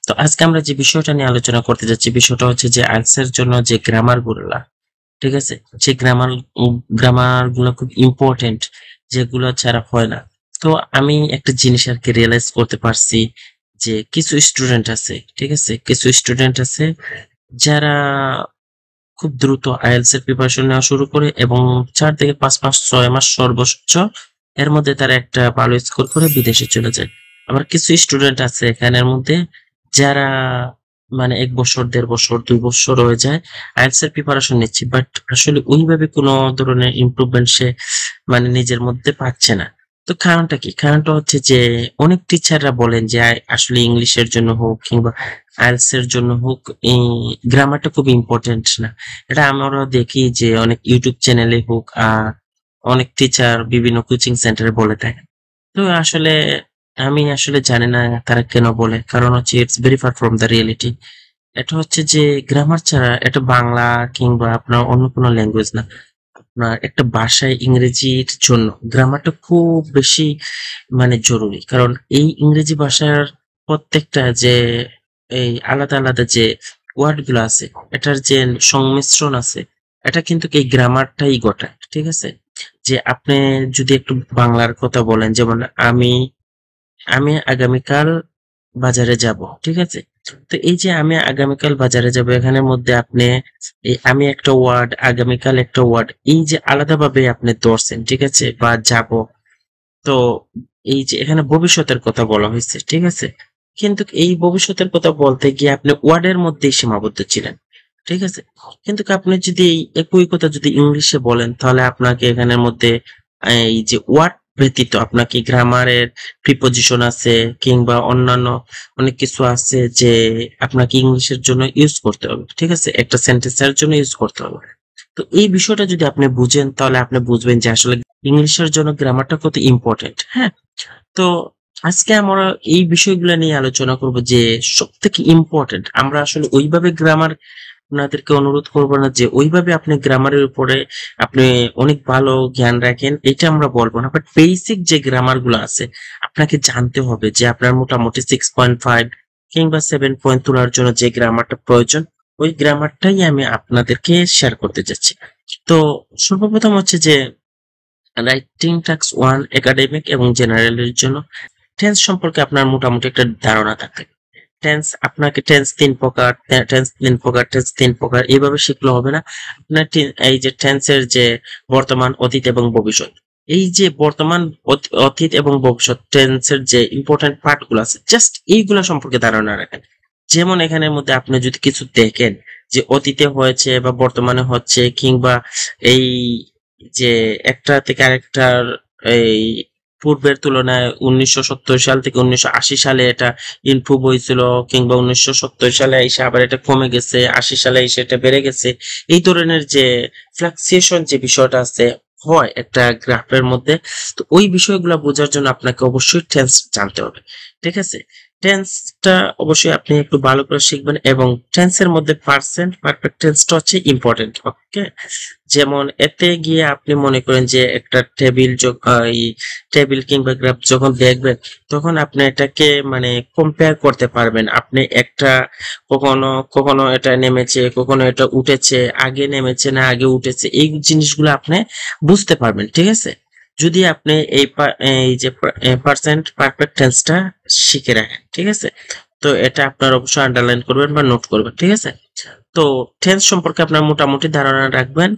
তো আজকে আমরা যে বিষয়টা নিয়ে আলোচনা করতে যাচ্ছি, বিষয়টা হচ্ছে যে আইএলটিএস এর জন্য যে গ্রামার গুলা, ঠিক আছে? যে গ্রামার গুলা খুব ইম্পোর্টেন্ট, যেগুলো ছাড়া হয় না। তো আমি একটা জিনিস আরকি রিয়ালাইজ করতে পারছি যে কিছু স্টুডেন্ট আছে, ঠিক আছে? কিছু স্টুডেন্ট আছে যারা খুব দ্রুত আইএলটিএস এর প্রিপারেশন নেওয়া শুরু করে এবং ৪ থেকে ৫ মাস ৬ মাস সর্বোচ্চ এর মধ্যে তারা একটা ভালো স্কোর করে বিদেশে চলে যায়। আবার কিছু স্টুডেন্ট আছে এখানের মধ্যে যারা মানে ১ বছর, ১.৫ বছর, ২ বছর হয়ে যায় আইএলটিএস এর প্রিপারেশন নিচ্ছে। বাট আসলে ওইভাবে কোন ধরনের ইমপ্রুভমেন্ট সে মানে নিজের মধ্যে পাচ্ছে না। তো কারণটা কি? কারণটা হচ্ছে যে অনেক টিচাররা বলেন যে আসলে ইংলিশের জন্য হোক কিংবা আইএলটিএস এর জন্য হোক এই গ্রামারটা খুব ইম্পর্টেন্ট না। এটা আমরাও দেখি যে অনেক ইউটিউব চ্যানেলে হোক অনেক টিচার বিভিন্ন কোচিং সেন্টারে বলে থাকে। তো আসলে আমি আসলে জানি না তারা কেন বলে। কারণ হচ্ছে it's very far from the reality. এটা হচ্ছে যে গ্রামার ছাড়া এটা বাংলা কিংবা আপনার অন্য কোনো ল্যাঙ্গুয়েজ না। আপনার একটা ভাষায় ইংরেজির জন্য গ্রামারটা খুব বেশি মানে জরুরি। কারণ এই ইংরেজি ভাষার প্রত্যেকটা যে এই আলাদা, আলাদা যে ওয়ার্ড গুলো আছে, এটার যে সংমিশ্রণ আছে, এটা কিন্তু এই গ্রামারটাই ঘটায়। ঠিক আছে? যে আপনি যদি একটু বাংলার কথা বলেন, যেমন আমি আমি আগামীকাল বাজারে যাব। ঠিক আছে? তো এই যে আমি আগামীকাল বাজারে যাব এখানের মধ্যে আপনি এই আমি একটা ওয়ার্ড, আগামীকাল একটা ওয়ার্ড, এই যে আলাদাভাবে আপনি ধরছেন, ঠিক আছে? বা যাব। তো এই যে এখানে ভবিষ্যতের কথা বলা হয়েছে, ঠিক আছে? কিন্তু এই ভবিষ্যতের কথা বলতে গিয়ে আপনি ওয়ার্ডের মধ্যেই সীমাবদ্ধ ছিলেন। ঠিক আছে? কিন্তু আপনি যদি এই একই কথা যদি ইংলিশে বলেন তাহলে আপনাকে এখানের মধ্যে এই যে ওয়ার্ড ব্যতীত আপনাকে গ্রামারের প্রিপজিশন আছে কিংবা অন্যান্য অনেক কিছু আছে যে আপনাকে ইংলিশের জন্য ইউজ করতে হবে। ঠিক আছে? একটা সেন্টেন্সের জন্য ইউজ করতে হবে। তো এই বিষয়টা যদি আপনি বুঝেন তাহলে আপনি বুঝবেন যে আসলে ইংলিশের জন্য গ্রামারটা কত ইম্পর্টেন্ট। হ্যাঁ? তো আজকে আমরা এই বিষয়গুলো নিয়ে আলোচনা করব যে সবথেকে ইম্পর্টেন্ট আমরা আসলে ওইভাবে গ্রামার আপনাদেরকে অনুরোধ করব না যে ওইভাবে আপনি গ্রামারের উপরে আপনি অনেক ভালো জ্ঞান রাখেন, এটা আমরা বলবো না। বাট বেসিক যে গ্রামার গুলো আছে আপনাকে জানতে হবে যে আপনার মোটামুটি 6.5 কিংবা 7 পয়েন্ট তোলার জন্য যে গ্রামারটা প্রয়োজন, ওই গ্রামারটাই আমি আপনাদেরকে শেয়ার করতে যাচ্ছি। তো সর্বপ্রথম হচ্ছে যে রাইটিং টাস্ক 1 একাডেমিক এবং জেনারেল এর জন্য টেন্স সম্পর্কে আপনার মোটামুটি একটা ধারণা থাকে। টেন্স ৩ প্রকার এইভাবে শিখলে হবে না। আপনার এই যে টেন্সের যে বর্তমান, অতীত এবং ভবিষ্যৎ, এই যে বর্তমান, অতীত এবং ভবিষ্যৎ টেন্সের যে ইম্পর্টেন্ট পার্ট গুলো আছে জাস্ট এইগুলা সম্পর্কে ধারণা রাখেন। যেমন এখানের মধ্যে আপনি যদি কিছু দেখেন যে অতীতে হয়েছে বা বর্তমানে হচ্ছে কিংবা এই যে একটা থেকে আরেকটার এই পূর্বের তুলনায় ১৯৭০ সাল থেকে ১৯৮০ সালে এটা ইমপ্রুভ হয়েছিল কিংবা ১৯৭০ সালে এসে আবার এটা কমে গেছে, ৮০ সালে এসে এটা বেড়ে গেছে। এই ধরনের যে ফ্লাকচুয়েশন যে বিষয়টা আছে হয় একটা গ্রাফের মধ্যে, তো ওই বিষয়গুলো বোঝার জন্য আপনাকে অবশ্যই টেন্স জানতে হবে। ঠিক আছে? টেন্সটা অবশ্যই আপনি একটু ভালো করে শিখবেন এবং টেন্সের মধ্যে পারসেন্ট পারফেক্ট টেন্সটা হচ্ছে ইম্পর্টেন্ট। ওকে? যেমন এতে গিয়ে আপনি মনে করেন যে একটা এই টেবিল কিংবা গ্রাফ যখন দেখবেন তখন আপনি এটাকে মানে কম্পেয়ার করতে পারবেন। আপনি একটা কখনো কখনো এটা নেমেছে, কখনো এটা উঠেছে, আগে নেমেছে না আগে উঠেছে, এই জিনিসগুলো আপনি বুঝতে পারবেন। ঠিক আছে? যদি আপনি এই যে পার্সেন্ট পারফেক্ট টেন্সটা শিখে রাখেন। ঠিক আছে? তো এটা আপনার অবশ্যই আন্ডারলাইন করবেন বা নোট করবেন। ঠিক আছে? তো টেন্স সম্পর্কে আপনার মোটামুটি ধারণা রাখবেন।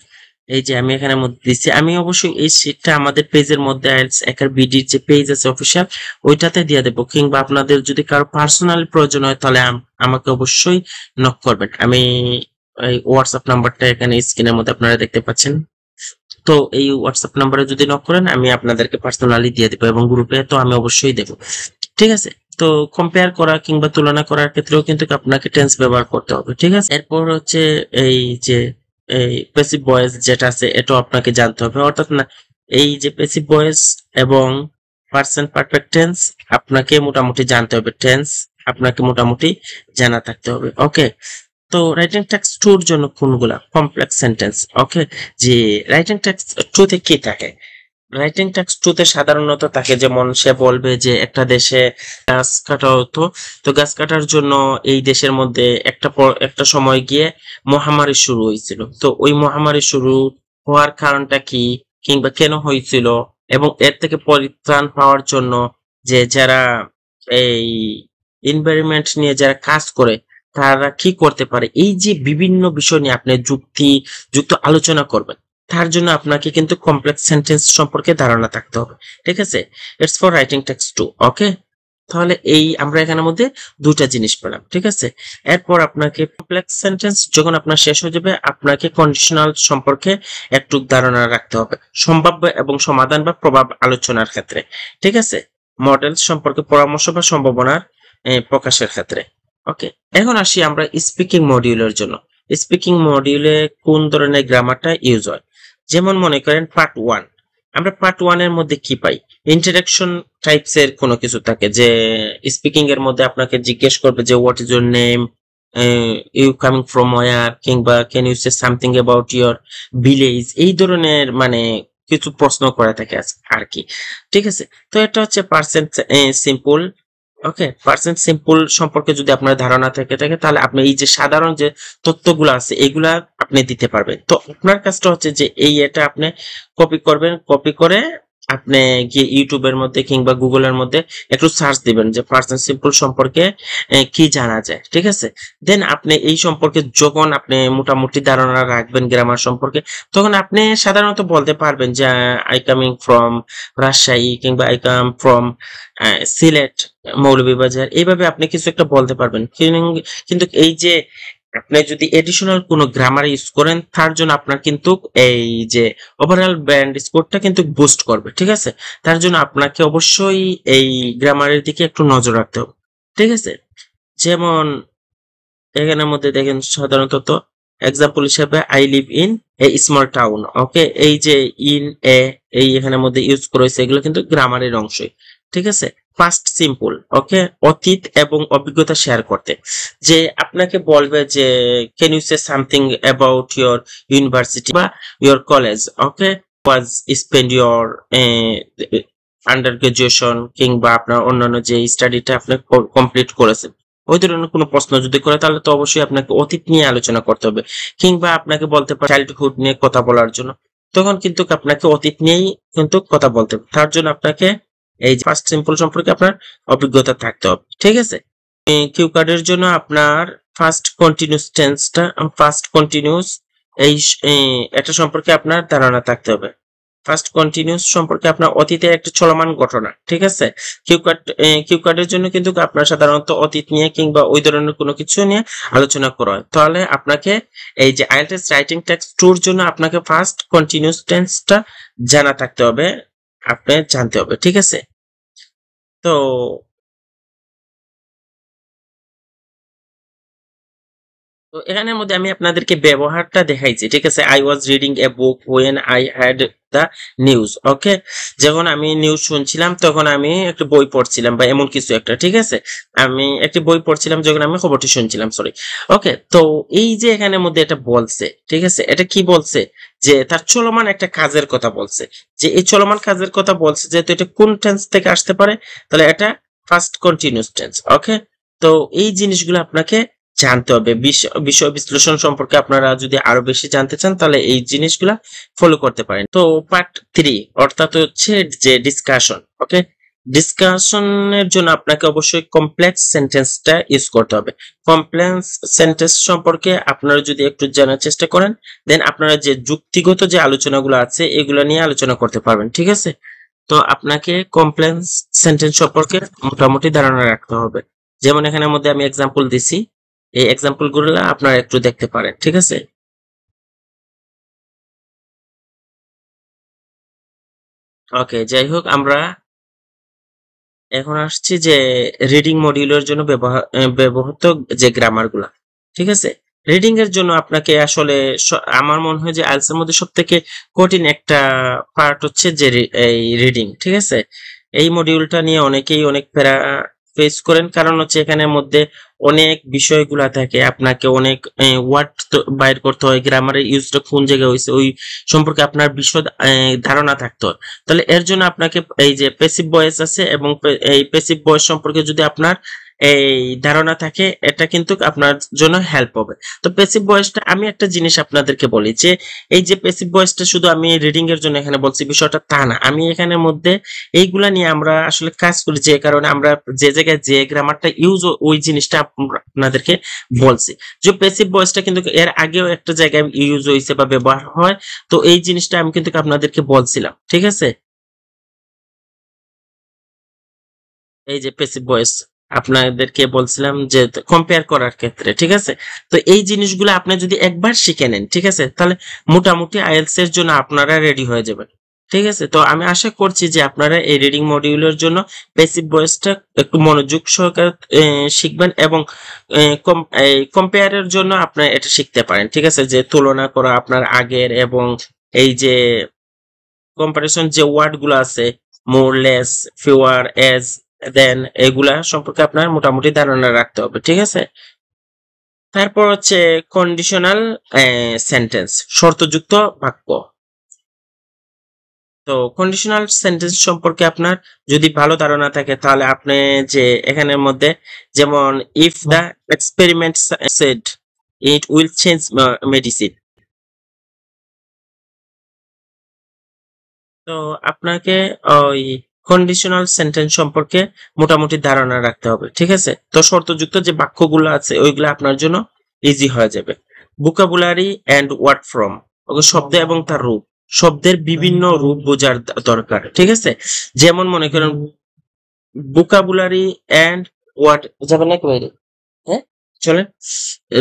এই যে আমি এখানে মধ্যে দিচ্ছি, আমি অবশ্যই এই শীটটা আমাদের পেজের মধ্যে আইএলটিএস একার বিডির যে পেজ আছে অফিসিয়াল, ওইটাতে দিয়ে দেবো। কিংবা আপনাদের যদি কারো পার্সোনাল প্রয়োজন হয় তাহলে আমাকে অবশ্যই নক করবেন। আমি এই হোয়াটসঅ্যাপ নাম্বারটা এখানে স্ক্রিনের মধ্যে আপনারা দেখতে পাচ্ছেন। তো এই হোয়াটসঅ্যাপ নাম্বারে যদি নক করেন আমি আপনাদেরকে পার্সোনালি দিয়ে দেবো এবং গ্রুপে তো আমি অবশ্যই দেবো। ঠিক আছে? তো কম্পেয়ার করা কিংবা তুলনা করার ক্ষেত্রেও কিন্তু আপনাকে টেন্স ব্যবহার করতে হবে। ঠিক আছে? এরপর হচ্ছে এই যে এই প্যাসিভ ভয়েস যেটা আছে এটাও আপনাকে জানতে হবে। অর্থাৎ না এই যে প্যাসিভ ভয়েস এবং পারসেন্ট পারফেক্ট টেন্স আপনাকে মোটামুটি জানতে হবে। টেন্স আপনাকে মোটামুটি জানা থাকতে হবে। ওকে? তো রাইটিং টাস্ক 2 এর জন্য কোনগুলা? Complex sentence. ওকে? যে রাইটিং টাস্ক 2 তে কি থাকে? রাইটিং টাস্ক 2 তে সাধারণত থাকে, যেমন সে বলবে যে একটা দেশে গাছ কাটা হতো, তো গাছ কাটার জন্য এই দেশের মধ্যে একটা সময় গিয়ে মহামারী শুরু হয়েছিল, তো ওই মহামারী শুরু হওয়ার কারণটা কি কিংবা কেন হয়েছিল, এবং এর থেকে পরিত্রাণ পাওয়ার জন্য যে যারা এই এনভায়রনমেন্ট নিয়ে যারা কাজ করে তারা কি করতে পারে, এই যে বিভিন্ন বিষয় নিয়ে আপনি যুক্ত আলোচনা করবেন, তার জন্য আপনাকে কিন্তু কমপ্লেক্স সেন্টেন্স সম্পর্কে ধারণা থাকতে হবে। ঠিক আছে, it's for writing text two. Okay, তাহলে এই আমরা এখানের মধ্যে দুটা জিনিস পেলাম। ঠিক আছে, এরপর আপনাকে কমপ্লেক্স সেন্টেন্স যখন আপনার শেষ হয়ে যাবে, আপনাকে কন্ডিশনাল সম্পর্কে একটু ধারণা রাখতে হবে, সম্ভাব্য এবং সমাধান বা প্রভাব আলোচনার ক্ষেত্রে। ঠিক আছে, মডেল সম্পর্কে পরামর্শ বা সম্ভাবনার প্রকাশের ক্ষেত্রে। ওকে, এখন আসি আমরা স্পিকিং মডিউলের জন্য। স্পিকিং মডিউলে কোন ধরনের গ্রামারটা ইউজ হয়, যেমন মনে করেন পার্ট 1, আমরা পার্ট 1 এর মধ্যে কি পাই, ইন্ট্রোডাকশন টাইপস এর কোনো কিছু থাকে, যে স্পিকিং এর মধ্যে আপনাকে জিজ্ঞেস করবে যে what is your name, you coming from where, কিংবা can you say something about your village, এই ধরনের মানে কিছু প্রশ্ন করে থাকে আর কি। ঠিক আছে, তো এটা হচ্ছে পার্সেন্ট সিম্পল। ওকে, পার্সেন্ট সিম্পল সম্পর্কে যদি আপনার ধারণা থাকে তাহলে আপনি এই যে সাধারণ যে তথ্যগুলো আছে এগুলা আপনি দিতে পারবেন। তো আপনার কাজটা হচ্ছে যে এটা আপনি কপি করবেন, কপি করে আপনি গিয়ে ইউটিউবের মধ্যে কিংবা গুগলের মধ্যে একটু সার্চ দিবেন যে পার্সেন্ট সিম্পল সম্পর্কে কি জানা যায়। ঠিক আছে, দেন আপনি এই সম্পর্কে যখন আপনি মোটামুটি ধারণা রাখবেন গ্রামার সম্পর্কে, তখন আপনি সাধারণত বলতে পারবেন যে আই কামিং ফ্রম রাজশাহী, কিংবা I come from Sylhet, Moulvibazar, এইভাবে আপনি কিছু একটা বলতে পারবেন। কিন্তু এই যে আপনি যদি এডিশনাল কোনো গ্রামার ইউজ করেন, তার জন্য আপনার কিন্তু এই যে ওভারঅল ব্যান্ড স্কোরটা কিন্তু বুস্ট করবে। ঠিক আছে, তার জন্য আপনাকে অবশ্যই এই গ্রামারের দিকে একটু নজর রাখতে হবে। ঠিক আছে, যেমন এখানের মধ্যে দেখেন সাধারণত এক্সাম্পল হিসেবে I live in a small town. Okay, এই যে ইন এ এই এখানের মধ্যে ইউজ করেছে, এগুলো কিন্তু গ্রামারের অংশই। ঠিক আছে, ফার্স্ট সিম্পল। ওকে, অতীত এবং অভিজ্ঞতা শেয়ার করতে, যে আপনাকে বলবে যে can you say something about your university বা your college. Okay, was spend your undergraduation, কিংবা আপনার অন্যান্য যে স্টাডিটা আপনি কমপ্লিট করেছেন, ওই ধরনের কোনো প্রশ্ন যদি করে তাহলে তো অবশ্যই আপনাকে অতীত নিয়ে আলোচনা করতে হবে। কিংবা আপনাকে বলতে পারে চাইল্ডহুড নিয়ে কথা বলার জন্য, তখন কিন্তু আপনাকে অতীত নিয়েই কিন্তু কথা বলতে হবে। তার জন্য আপনাকে এই ফার্স্ট সিম্পল সম্পর্কে আপনার অভিজ্ঞতা থাকতে হবে। ঠিক আছে, কিউ কার্ডের জন্য আপনার ফার্স্ট কন্টিনিউস টেন্সটা, ফার্স্ট কন্টিনিউস এই এটা সম্পর্কে আপনার ধারণা থাকতে হবে। ফার্স্ট কন্টিনিউস সম্পর্কে আপনার অতীতের একটা চলমান ঘটনা। ঠিক আছে, কিউ কার্ডের জন্য কিন্তু আপনার সাধারণত অতীত নিয়ে কিংবা ওই ধরনের কোনো কিছু নিয়ে আলোচনা করা হয়। তাহলে আপনাকে এই যে আইএলটিএস রাইটিং টেক্সট টুর জন্য আপনাকে ফার্স্ট কন্টিনিউস টেন্সটা জানা থাকতে হবে, আপনি জানতে হবে। ঠিক আছে, তো এখানের মধ্যে আমি আপনাদেরকে ব্যবহারটা দেখাইছি। ঠিক আছে, I was reading a book when I had the news. Okay, যখন আমি নিউজ শুনছিলাম তখন আমি একটা বই পড়ছিলাম বা এমন কিছু একটা। ঠিক আছে, আমি একটি বই পড়ছিলাম যখন আমি খবরটি শুনছিলাম, সরি। ওকে, তো এই যে এখানের মধ্যে এটা বলছে, ঠিক আছে, এটা কি বলছে, যে তার চলমান একটা কাজের কথা বলছে, যে এই চলমান কাজের কথা বলছে, যেহেতু এটা কোন টেন্স থেকে আসতে পারে, তাহলে এটা ফার্স্ট কন্টিনিউয়াস টেন্স। ওকে, তো এই জিনিসগুলো আপনাকে জানতে হবে। বিষয় বিশ্লেষণ সম্পর্কে আপনারা যদি আরো বেশি জানতে চান তাহলে এই জিনিসগুলা ফলো করতে পারেন। তো পার্ট 3 অর্থাৎ হচ্ছে যে ডিসকাশন। ওকে, ডিসকাশনের জন্য আপনাকে অবশ্যই কমপ্লেক্স সেন্টেন্সটা ইউজ করতে হবে। কমপ্লেক্স সেন্টেন্স সম্পর্কে আপনারা যদি একটু জানার চেষ্টা করেন, দেন আপনারা যে যুক্তিগত যে আলোচনাগুলো আছে এগুলো নিয়ে আলোচনা করতে পারবেন। ঠিক আছে, তো আপনাকে কমপ্লেক্স সেন্টেন্স সম্পর্কে মোটামুটি ধারণা রাখতে হবে। যেমন এখানের মধ্যে আমি এক্সাম্পল দিছি, এই এক্সাম্পল গুলো আপনারা একটু দেখতে পারেন। ঠিক আছে, ওকে, যাই হোক আমরা এখন আসছি যে রিডিং মডিউলের জন্য ব্যবহৃত যে গ্রামার গুলা। ঠিক আছে, রিডিং এর জন্য আপনাকে আসলে আমার মনে হয় যে আইএলটিএস এর মধ্যে সব থেকে কঠিন একটা পার্ট হচ্ছে যে এই রিডিং। ঠিক আছে, এই মডিউলটা নিয়ে অনেকেই অনেক প্যারা ফেস করেন, কারণ হচ্ছে এখানের মধ্যে অনেক বিষয়গুলা থাকে, আপনাকে অনেক ওয়ার্ড বাইর করতে হয়, গ্রামারের ইউজটা কোন জায়গায় হয়েছে ওই সম্পর্কে আপনার বিশদ ধারণা থাকতে হয়। তাহলে এর জন্য আপনাকে এই যে প্যাসিভ ভয়েস আছে এবং এই প্যাসিভ ভয়েস সম্পর্কে যদি আপনার এই ধারণা থাকে, এটা কিন্তু আপনার জন্য হেল্প হবে। তো প্যাসিভ ভয়েসটা আমি একটা জিনিস আপনাদেরকে বলি যে এই যে প্যাসিভ ভয়েসটা শুধু আমি রিডিং এর জন্য এখানে বলছি বিষয়টা তা না, আমি এখানের মধ্যে এইগুলা নিয়ে আমরা আসলে কাজ করি, যে কারণে আমরা যে জায়গায় যে গ্রামারটা ইউজ ওই জিনিসটা আপনাদেরকে বলছি। যে প্যাসিভ ভয়েসটা কিন্তু এর আগেও একটা জায়গায় ইউজ হয়েছে বা ব্যবহার হয়, তো এই জিনিসটা আমি কিন্তু আপনাদেরকে বলছিলাম, ঠিক আছে। এই যে প্যাসিভ ভয়েস আপনাদেরকে বলছিলাম যে কম্পেয়ার করার ক্ষেত্রে, ঠিক আছে। তো এই জিনিসগুলো আপনি যদি একবার শিখে নেন, ঠিক আছে, তাহলে মোটামুটি আইএলটিএস এর জন্য আপনারা রেডি হয়ে যাবেন, ঠিক আছে। তো আমি আশা করছি যে আপনারা এই রিডিং মডিউলের জন্য প্যাসিভ ভয়েসটা একটু মনোযোগ সহকারে শিখবেন এবং কম্পেয়ারের জন্য আপনারা এটা শিখতে পারেন, ঠিক আছে, যে তুলনা করা আপনার আগের এবং এই যে কম্পারিশন যে ওয়ার্ড গুলো আছে, মোর, লেস, ফিওয়ার, এজ, দেন, এগুলা সম্পর্কে আপনার মোটামুটি ধারণা রাখতে হবে, ঠিক আছে। তারপর হচ্ছে কন্ডিশনাল সেন্টেন্স, শর্তযুক্ত বাক্য। তো কন্ডিশনাল সেন্টেন্স সম্পর্কে আপনার যদি ভালো ধারণা থাকে, তাহলে আপনি যে এখানের মধ্যে যেমন if the experiment said it will change medicine, তো আপনাকে ওই কন্ডিশনাল সেন্টেন্স সম্পর্কে মোটামুটি ধারণা রাখতে হবে, ঠিক আছে। তো শর্তযুক্ত যে বাক্যগুলো আছে ওইগুলো আপনার জন্য ইজি হয়ে যাবে। ভোকাবুলারি এন্ড ওয়ার্ড ফ্রম, শব্দ এবং তার রূপ, শব্দের বিভিন্ন রূপ বোঝার দরকার, ঠিক আছে। যেমন মনে করেন ভোকাবুলারি এন্ড ওয়ার্ড, যাবেন নাকি বাইরে? হ্যাঁ, চলেন,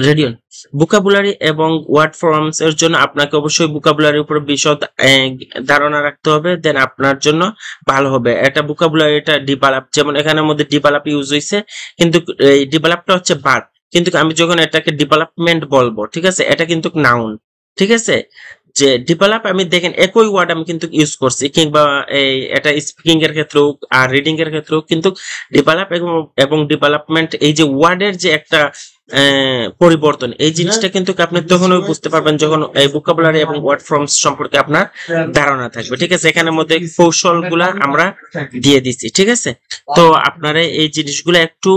রেডি হন। ভোকাবুলারি এবং ওয়ার্ড ফর্মস এর জন্য আপনাকে অবশ্যই ভোকাবুলারির উপর বিশদ ধারণা রাখতে হবে, দেন আপনার জন্য ভালো হবে। এটা ভোকাবুলারিটা ডেভেলপ, যেমন এখানের মধ্যে ডেভেলপ ইউজ হয়েছে, কিন্তু এই ডেভেলপটা হচ্ছে ভার্ব, কিন্তু আমি যখন এটাকে ডেভেলপমেন্ট বলবো, ঠিক আছে, এটা কিন্তু নাউন, ঠিক আছে। যে ডেভেলপ আমি দেখেন একই ওয়ার্ড আমি কিন্তু ইউজ করছি, কিংবা এই এটা স্পিকিং এর ক্ষেত্রেও আর রিডিং এর ক্ষেত্রেও কিন্তু ডেভেলপ এবং ডেভেলপমেন্ট, এই যে ওয়ার্ডের যে একটা পরিবর্তন, এই জিনিসটা কিন্তু আপনি তখনই বুঝতে পারবেন যখন এই ভোকাবুলারি এবং ওয়ার্ড ফর্মস সম্পর্কে আপনার ধারণা থাকবে, ঠিক আছে। এখানের মধ্যে কৌশল গুলা আমরা দিয়ে দিচ্ছি, ঠিক আছে। তো আপনারা এই জিনিসগুলো একটু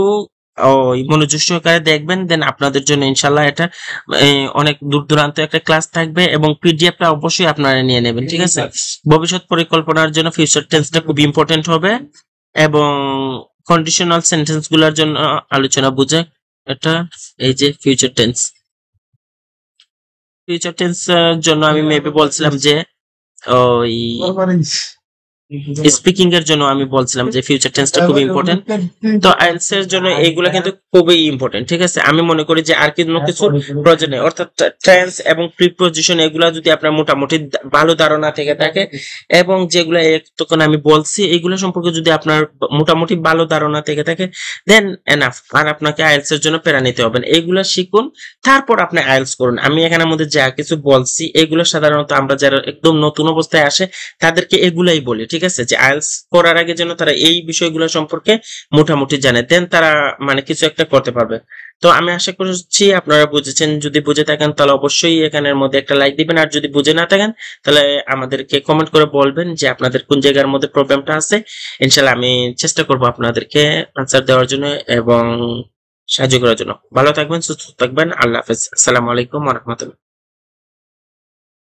ওই মনোযোগ সহকারে দেখবেন, দেন আপনাদের জন্য ইনশাল্লাহ এটা অনেক দূর দূরান্ত একটা ক্লাস থাকবে, এবং পিডিএফটা অবশ্যই আপনারা নিয়ে নেবেন, ঠিক আছে। ভবিষ্যৎ পরিকল্পনার জন্য ফিউচার টেন্সটা খুব ইম্পর্টেন্ট হবে, এবং কন্ডিশনাল সেন্টেন্স গুলার জন্য আলোচনা বুঝে এটা, এই যে ফিউচার টেন্স, ফিউচার টেন্স জন্য আমি মেবি বলছিলাম যে ওই স্পিকিং এর জন্য আমি বলছিলাম যে ফিউচার টেন্সটা খুব ইম্পর্টেন্ট। তো আইএলটিএস এর জন্য এইগুলা কিন্তু খুবই ইম্পর্টেন্ট, ঠিক আছে। আমি মনে করি যে আর কোনো কিছু প্রয়োজন নেই, অর্থাৎ টেন্স এবং প্রিপোজিশন এগুলা যদি আপনার মোটামুটি ভালো ধারণা থেকে থাকে, এবং যেগুলা তখন আমি বলছি এগুলো সম্পর্কে যদি আপনার মোটামুটি ভালো ধারণা থেকে থাকে, দেন এনাফ, আর আপনাকে আইএলটিএস এর জন্য প্যারা নিতে হবে না। এইগুলা শিখুন, তারপর আপনি আইএলটিএস করুন। আমি এখানের মধ্যে যা কিছু বলছি এগুলো সাধারণত আমরা যারা একদম নতুন অবস্থায় আসে তাদেরকে এগুলাই বলি, ঠিক আছে, যে আইএলটিএস করার আগে যেন তারা এই বিষয়গুলো সম্পর্কে মোটামুটি জানে, দেন তারা মানে কিছু একটা করতে পারবে। তো আমি আশা করছি আপনারা বুঝেছেন। যদি বুঝে থাকেন তাহলে অবশ্যই এখানের মধ্যে একটা লাইক দিবেন, আর যদি বুঝে না থাকেন তাহলে আমাদেরকে কমেন্ট করে বলবেন যে আপনাদের কোন জায়গার মধ্যে প্রবলেমটা আছে। ইনশাল্লাহ আমি চেষ্টা করব আপনাদেরকে আনসার দেওয়ার জন্য এবং সাহায্য করার জন্য। ভালো থাকবেন, সুস্থ থাকবেন, আল্লাহ হাফেজ, আসসালামু আলাইকুম ওয়া রাহমাতুল্লাহ।